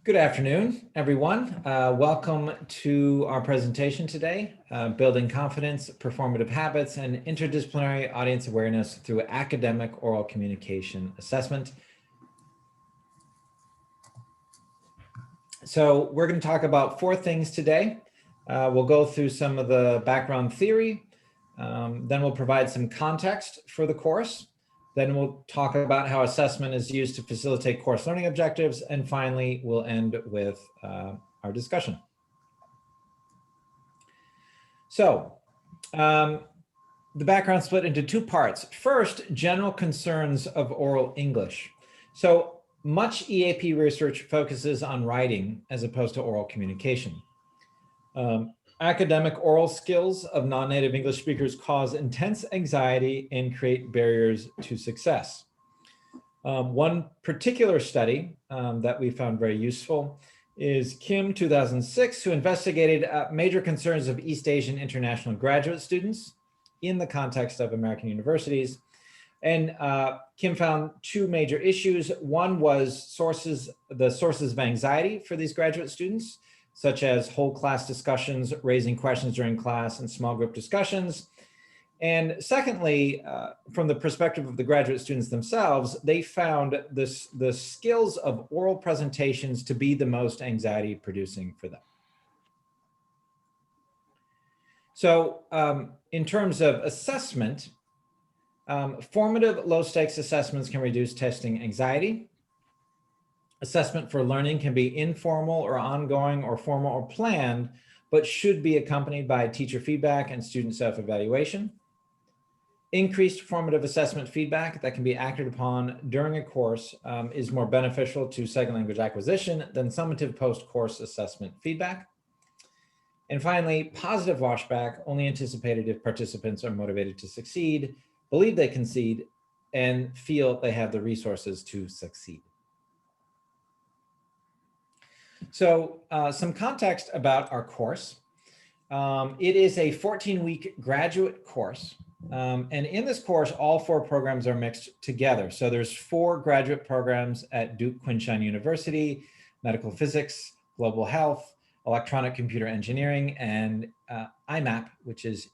Good afternoon, everyone. Welcome to our presentation today, Building Confidence, Performative Habits, and Interdisciplinary Audience Awareness through Academic Oral Communication Assessment. So we're going to talk about four things today. We'll go through some of the background theory, then we'll provide some context for the course. Then we'll talk about how assessment is used to facilitate course learning objectives. And finally, we'll end with our discussion. So the background split into two parts. First, general concerns of oral English. So much EAP research focuses on writing as opposed to oral communication. Academic oral skills of non-native English speakers cause intense anxiety and create barriers to success. One particular study that we found very useful is Kim 2006, who investigated major concerns of East Asian international graduate students in the context of American universities. And Kim found two major issues. One was the sources of anxiety for these graduate students, such as whole class discussions, raising questions during class, and small group discussions. And secondly, from the perspective of the graduate students themselves, they found the skills of oral presentations to be the most anxiety producing for them. So in terms of assessment, formative low stakes assessments can reduce testing anxiety. Assessment for learning can be informal or ongoing or formal or planned, but should be accompanied by teacher feedback and student self-evaluation. Increased formative assessment feedback that can be acted upon during a course is more beneficial to second language acquisition than summative post-course assessment feedback. And finally, positive washback only anticipated if participants are motivated to succeed, believe they can succeed, and feel they have the resources to succeed. So some context about our course. It is a 14-week graduate course. And in this course, all four programs are mixed together. So there's 4 graduate programs at Duke Kunshan University: medical physics, global health, electronic computer engineering, and IMAP, which is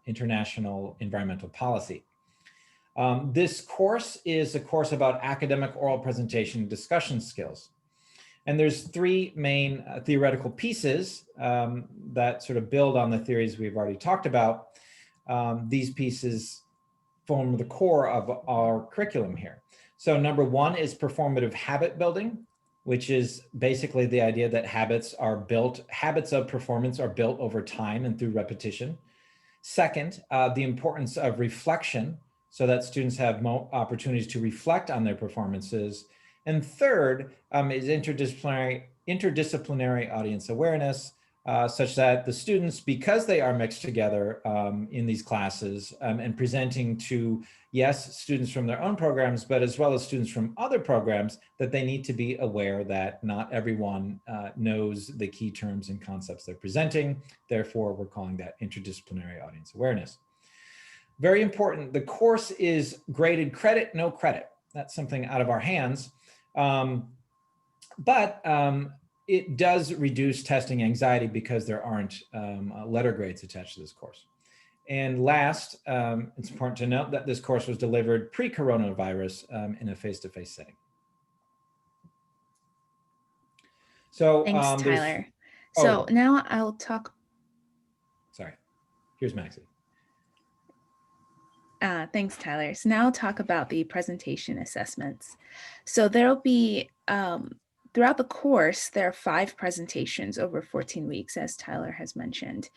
international environmental policy. This course is a course about academic oral presentation and discussion skills. And there's 3 main theoretical pieces that sort of build on the theories we've already talked about. These pieces form the core of our curriculum here. So number 1 is performative habit building, which is basically the idea that habits of performance are built over time and through repetition. Second, the importance of reflection, so that students have more opportunities to reflect on their performances. And third is interdisciplinary audience awareness, such that the students, because they are mixed together in these classes and presenting to, yes, students from their own programs, but as well as students from other programs, that they need to be aware that not everyone knows the key terms and concepts they're presenting. Therefore, we're calling that interdisciplinary audience awareness. Very important, the course is graded credit, no credit. That's something out of our hands. But it does reduce testing anxiety because there aren't letter grades attached to this course. And last, it's important to note that this course was delivered pre-coronavirus in a face-to-face setting. So thanks, Tyler. So now I'll talk. Sorry, here's Maxie. Thanks, Tyler. So now I'll talk about the presentation assessments. So there'll be, throughout the course, there are 5 presentations over 14 weeks, as Tyler has mentioned.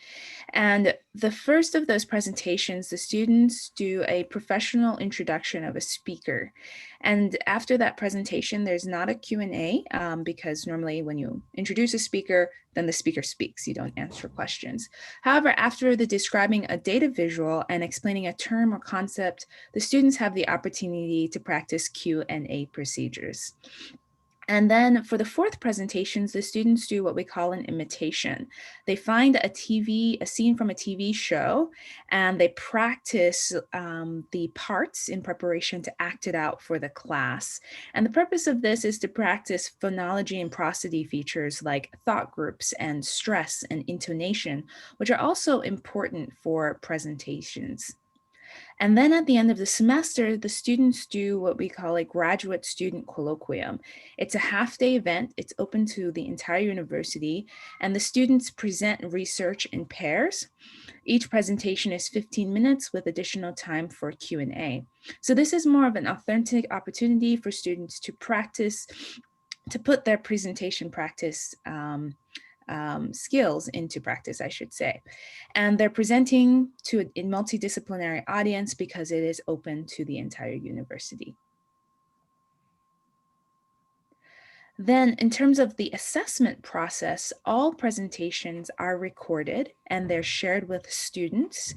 And the first of those presentations, the students do a professional introduction of a speaker. And after that presentation, there's not a Q&A because normally when you introduce a speaker, then the speaker speaks, you don't answer questions. However, after the describing a data visual and explaining a term or concept, the students have the opportunity to practice Q&A procedures. And then for the fourth presentations, the students do what we call an imitation. They find a scene from a TV show, and they practice the parts in preparation to act it out for the class. And the purpose of this is to practice phonology and prosody features like thought groups and stress and intonation, which are also important for presentations. And then at the end of the semester, the students do what we call a Graduate Student Colloquium. It's a half-day event. It's open to the entire university, and the students present research in pairs. Each presentation is 15 minutes with additional time for Q&A. So this is more of an authentic opportunity for students to practice, to put their presentation practice skills into practice, I should say. And they're presenting to a multidisciplinary audience because it is open to the entire university. Then in terms of the assessment process, all presentations are recorded and they're shared with students.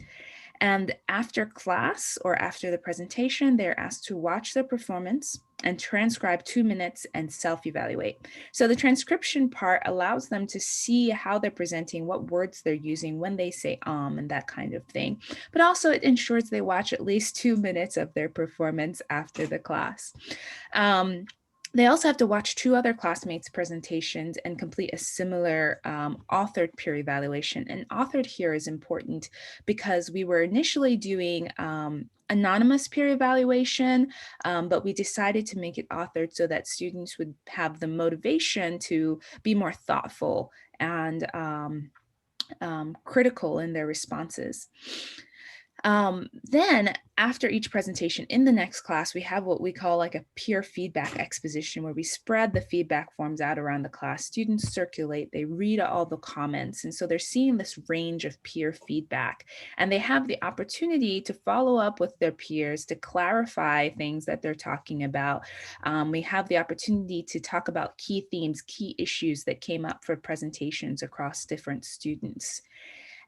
And after class or after the presentation, they're asked to watch their performance and transcribe 2 minutes and self-evaluate. So the transcription part allows them to see how they're presenting, what words they're using when they say and that kind of thing. But also it ensures they watch at least 2 minutes of their performance after the class. They also have to watch 2 other classmates' presentations and complete a similar authored peer evaluation. And authored here is important because we were initially doing anonymous peer evaluation, but we decided to make it authored so that students would have the motivation to be more thoughtful and critical in their responses. Then after each presentation in the next class, we have what we call like a peer feedback exposition where we spread the feedback forms out around the class. Students circulate, they read all the comments. And so they're seeing this range of peer feedback, and they have the opportunity to follow up with their peers to clarify things that they're talking about. We have the opportunity to talk about key themes, key issues that came up for presentations across different students.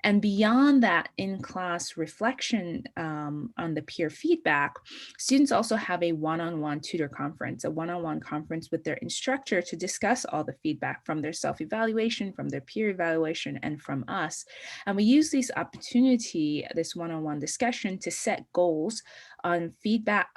And beyond that in-class reflection on the peer feedback, students also have a one-on-one tutor conference, a one-on-one conference with their instructor to discuss all the feedback from their self-evaluation, from their peer evaluation, and from us. And we use this opportunity, this one-on-one discussion, to set goals on feedback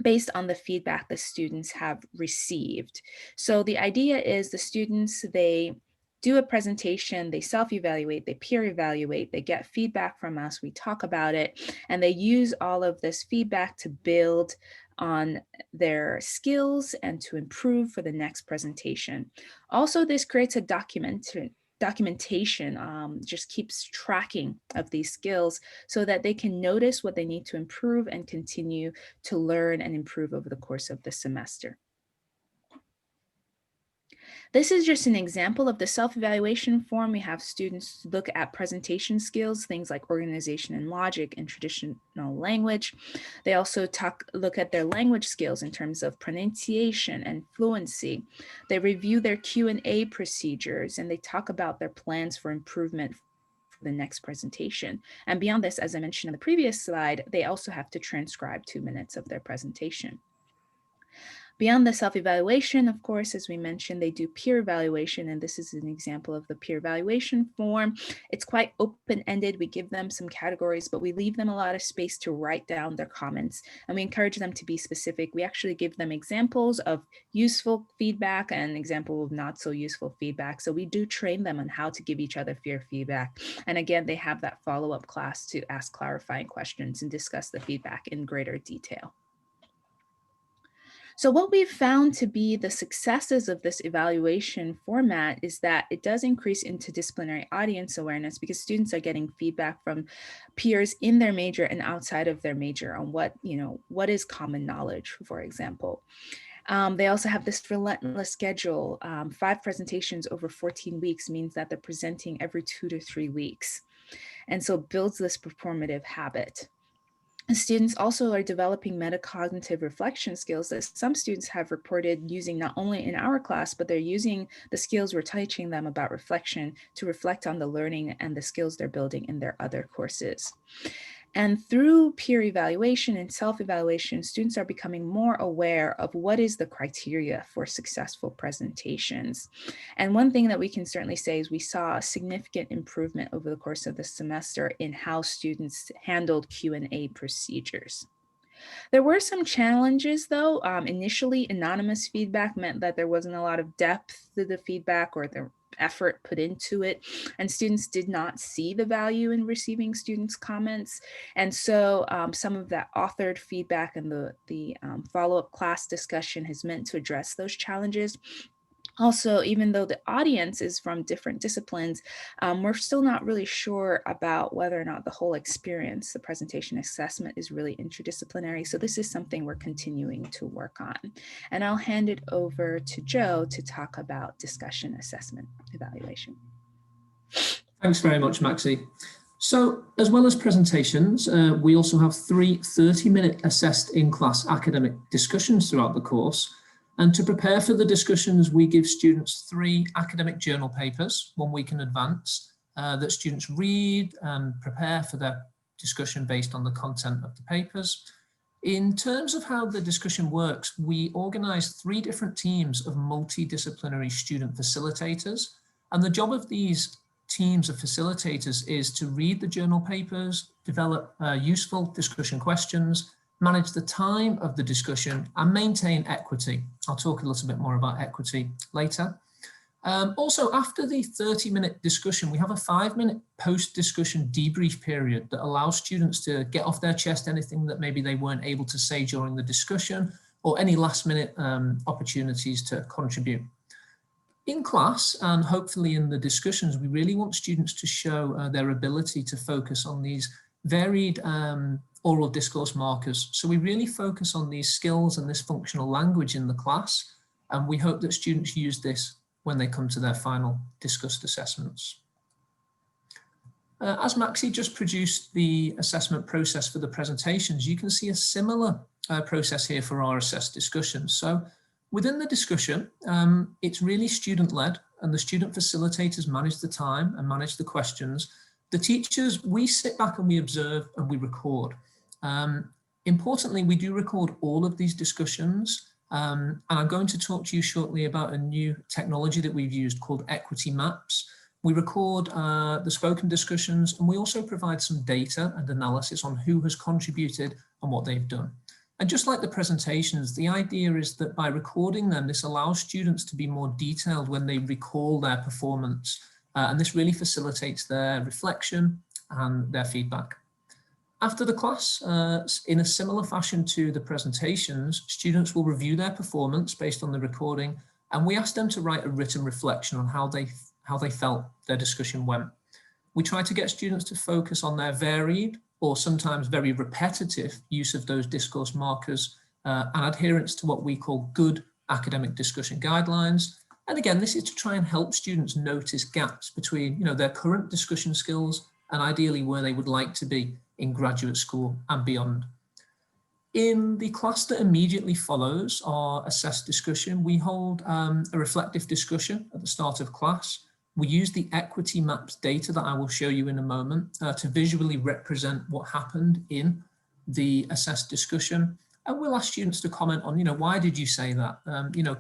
based on the feedback the students have received. So the idea is the students, they do a presentation, they self-evaluate, they peer evaluate, they get feedback from us, we talk about it, and they use all of this feedback to build on their skills and to improve for the next presentation. Also, this creates a documentation, just keeps tracking of these skills so that they can notice what they need to improve and continue to learn and improve over the course of the semester. This is just an example of the self-evaluation form. We have students look at presentation skills, things like organization and logic and traditional language. They also look at their language skills in terms of pronunciation and fluency. They review their Q&A procedures, and they talk about their plans for improvement for the next presentation. And beyond this, as I mentioned in the previous slide, they also have to transcribe 2 minutes of their presentation. Beyond the self-evaluation, of course, as we mentioned, they do peer evaluation, and this is an example of the peer evaluation form. It's quite open-ended. We give them some categories, but we leave them a lot of space to write down their comments, and we encourage them to be specific. We actually give them examples of useful feedback and example of not so useful feedback. So we do train them on how to give each other peer feedback. And again, they have that follow-up class to ask clarifying questions and discuss the feedback in greater detail. So what we've found to be the successes of this evaluation format is that it does increase interdisciplinary audience awareness because students are getting feedback from peers in their major and outside of their major on what is common knowledge, for example. They also have this relentless schedule. 5 presentations over 14 weeks means that they're presenting every 2 to 3 weeks. And so it builds this performative habit. Students also are developing metacognitive reflection skills that some students have reported using not only in our class, but they're using the skills we're teaching them about reflection to reflect on the learning and the skills they're building in their other courses. And through peer evaluation and self-evaluation, students are becoming more aware of what is the criteria for successful presentations. And one thing that we can certainly say is we saw a significant improvement over the course of the semester in how students handled Q&A procedures. There were some challenges though. Initially, anonymous feedback meant that there wasn't a lot of depth to the feedback or the effort put into it, and students did not see the value in receiving students' comments. And so some of that authored feedback and the follow-up class discussion has meant to address those challenges. Also, even though the audience is from different disciplines, we're still not really sure about whether or not the whole experience, the presentation assessment, is really interdisciplinary. So this is something we're continuing to work on. And I'll hand it over to Joe to talk about discussion assessment evaluation. Thanks very much, Maxie. So as well as presentations, we also have 3 30-minute assessed in-class academic discussions throughout the course. And to prepare for the discussions, we give students 3 academic journal papers 1 week in advance that students read and prepare for their discussion based on the content of the papers. In terms of how the discussion works, we organize 3 different teams of multidisciplinary student facilitators. And the job of these teams of facilitators is to read the journal papers, develop useful discussion questions, manage the time of the discussion, and maintain equity. I'll talk a little bit more about equity later. Also, after the 30-minute discussion, we have a 5-minute post-discussion debrief period that allows students to get off their chest anything that maybe they weren't able to say during the discussion, or any last-minute opportunities to contribute. In class, and hopefully in the discussions, we really want students to show their ability to focus on these varied oral discourse markers. So we really focus on these skills and this functional language in the class, and we hope that students use this when they come to their final discussed assessments. As Maxie just produced the assessment process for the presentations, you can see a similar process here for our assessed discussions. So within the discussion, it's really student-led, and the student facilitators manage the time and manage the questions. The teachers, we sit back and we observe and we record. Importantly, we do record all of these discussions, and I'm going to talk to you shortly about a new technology that we've used called equity maps. We record the spoken discussions, and we also provide some data and analysis on who has contributed and what they've done. And just like the presentations, the idea is that by recording them, this allows students to be more detailed when they recall their performance. And this really facilitates their reflection and their feedback. After the class, in a similar fashion to the presentations, students will review their performance based on the recording, and we ask them to write a written reflection on how they felt their discussion went. We try to get students to focus on their varied or sometimes very repetitive use of those discourse markers and adherence to what we call good academic discussion guidelines. And again, this is to try and help students notice gaps between their current discussion skills and ideally where they would like to be in graduate school and beyond. In the class that immediately follows our assessed discussion, we hold a reflective discussion at the start of class. We use the equity maps data that I will show you in a moment to visually represent what happened in the assessed discussion. And we'll ask students to comment on, why did you say that?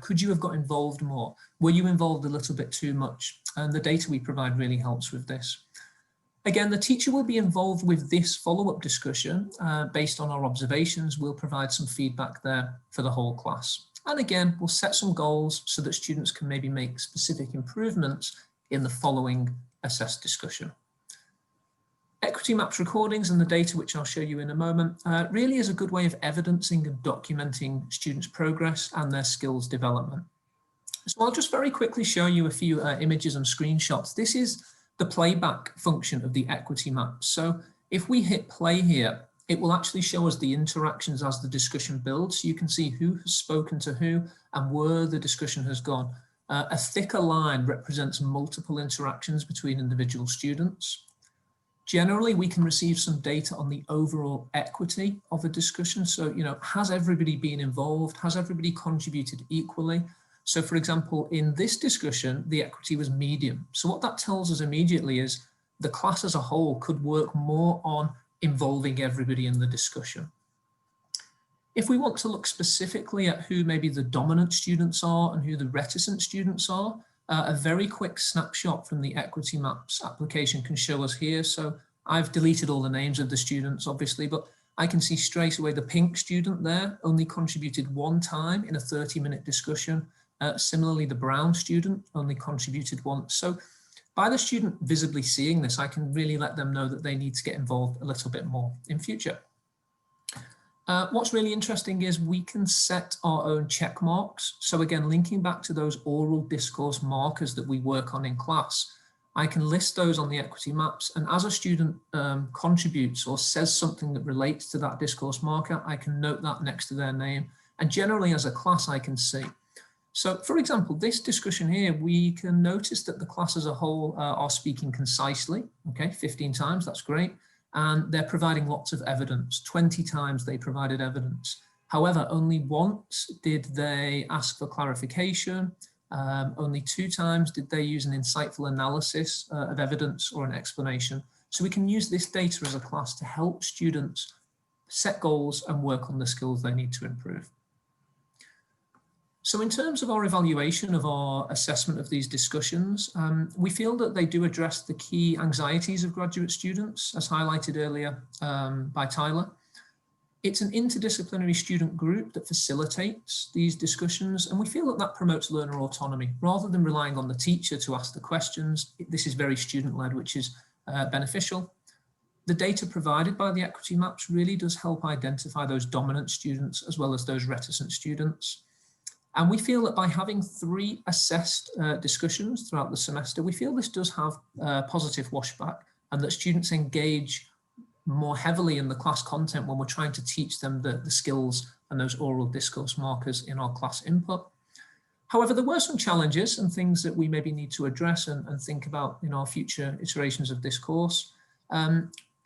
Could you have got involved more? Were you involved a little bit too much? And the data we provide really helps with this. Again, the teacher will be involved with this follow-up discussion based on our observations. We'll provide some feedback there for the whole class. And again, we'll set some goals so that students can maybe make specific improvements in the following assessed discussion. Equity maps recordings and the data, which I'll show you in a moment, really is a good way of evidencing and documenting students' progress and their skills development. So I'll just very quickly show you a few images and screenshots. This is the playback function of the equity map. So if we hit play here, it will actually show us the interactions as the discussion builds. So you can see who has spoken to who and where the discussion has gone. A thicker line represents multiple interactions between individual students. Generally, we can receive some data on the overall equity of a discussion. So, has everybody been involved? Has everybody contributed equally? So, for example, in this discussion, the equity was medium. So what that tells us immediately is the class as a whole could work more on involving everybody in the discussion. If we want to look specifically at who maybe the dominant students are and who the reticent students are, a very quick snapshot from the Equity Maps application can show us here. So I've deleted all the names of the students, obviously, but I can see straight away the pink student there only contributed one time in a 30-minute discussion. Similarly, the brown student only contributed once. So by the student visibly seeing this, I can really let them know that they need to get involved a little bit more in future. What's really interesting is we can set our own check marks. So again, linking back to those oral discourse markers that we work on in class, I can list those on the Equity Maps. And as a student contributes or says something that relates to that discourse marker, I can note that next to their name. And generally as a class, I can see. So for example, this discussion here, we can notice that the class as a whole are speaking concisely. Okay, 15 times, that's great. And they're providing lots of evidence. 20 times they provided evidence. However, only once did they ask for clarification. Only 2 times did they use an insightful analysis of evidence or an explanation. So we can use this data as a class to help students set goals and work on the skills they need to improve. So in terms of our evaluation of our assessment of these discussions, we feel that they do address the key anxieties of graduate students, as highlighted earlier by Tyler. It's an interdisciplinary student group that facilitates these discussions, and we feel that that promotes learner autonomy. Rather than relying on the teacher to ask the questions, this is very student-led, which is beneficial. The data provided by the Equity Maps really does help identify those dominant students as well as those reticent students. And we feel that by having 3 assessed discussions throughout the semester, we feel this does have positive washback and that students engage more heavily in the class content when we're trying to teach them the skills and those oral discourse markers in our class input. However, there were some challenges and things that we maybe need to address and think about in our future iterations of this course.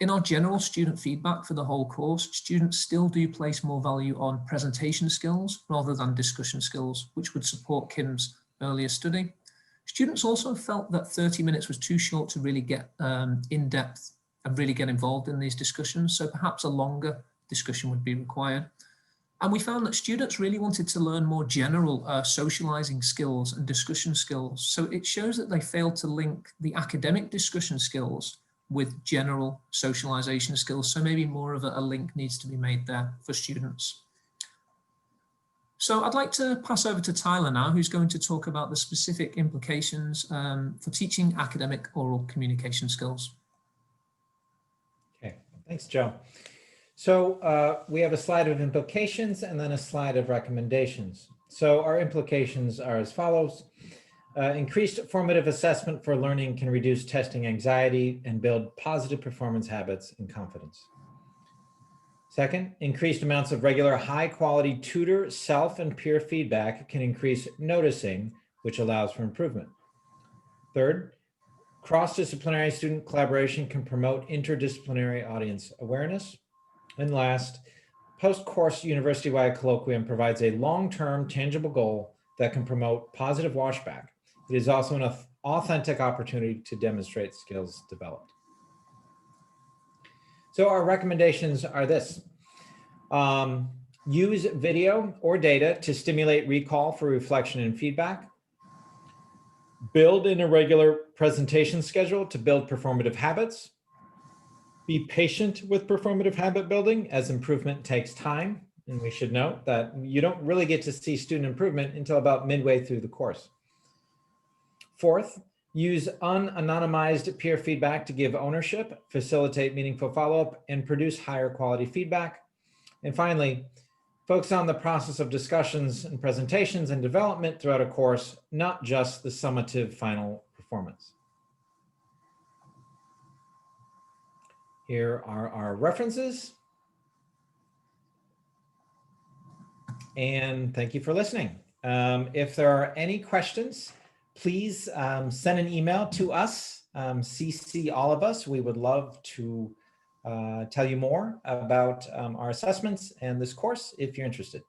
In our general student feedback for the whole course, students still do place more value on presentation skills rather than discussion skills, which would support Kim's earlier study. Students also felt that 30 minutes was too short to really get in depth and really get involved in these discussions. So perhaps a longer discussion would be required. And we found that students really wanted to learn more general socializing skills and discussion skills. So it shows that they failed to link the academic discussion skills with general socialization skills. So maybe more of a link needs to be made there for students. So I'd like to pass over to Tyler now, who's going to talk about the specific implications for teaching academic oral communication skills. Okay, thanks, Joe. So we have a slide of implications and then a slide of recommendations. So our implications are as follows. Increased formative assessment for learning can reduce testing anxiety and build positive performance habits and confidence. Second, increased amounts of regular high-quality tutor, self, and peer feedback can increase noticing, which allows for improvement. Third, cross-disciplinary student collaboration can promote interdisciplinary audience awareness. And last, post-course university-wide colloquium provides a long-term tangible goal that can promote positive washback. It is also an authentic opportunity to demonstrate skills developed. So our recommendations are this. Use video or data to stimulate recall for reflection and feedback. Build in a regular presentation schedule to build performative habits. Be patient with performative habit building as improvement takes time. And we should note that you don't really get to see student improvement until about midway through the course. Fourth, use unanonymized peer feedback to give ownership, facilitate meaningful follow-up, and produce higher quality feedback. And finally, focus on the process of discussions and presentations and development throughout a course, not just the summative final performance. Here are our references. And thank you for listening. If there are any questions, please send an email to us, CC all of us. We would love to tell you more about our assessments and this course if you're interested.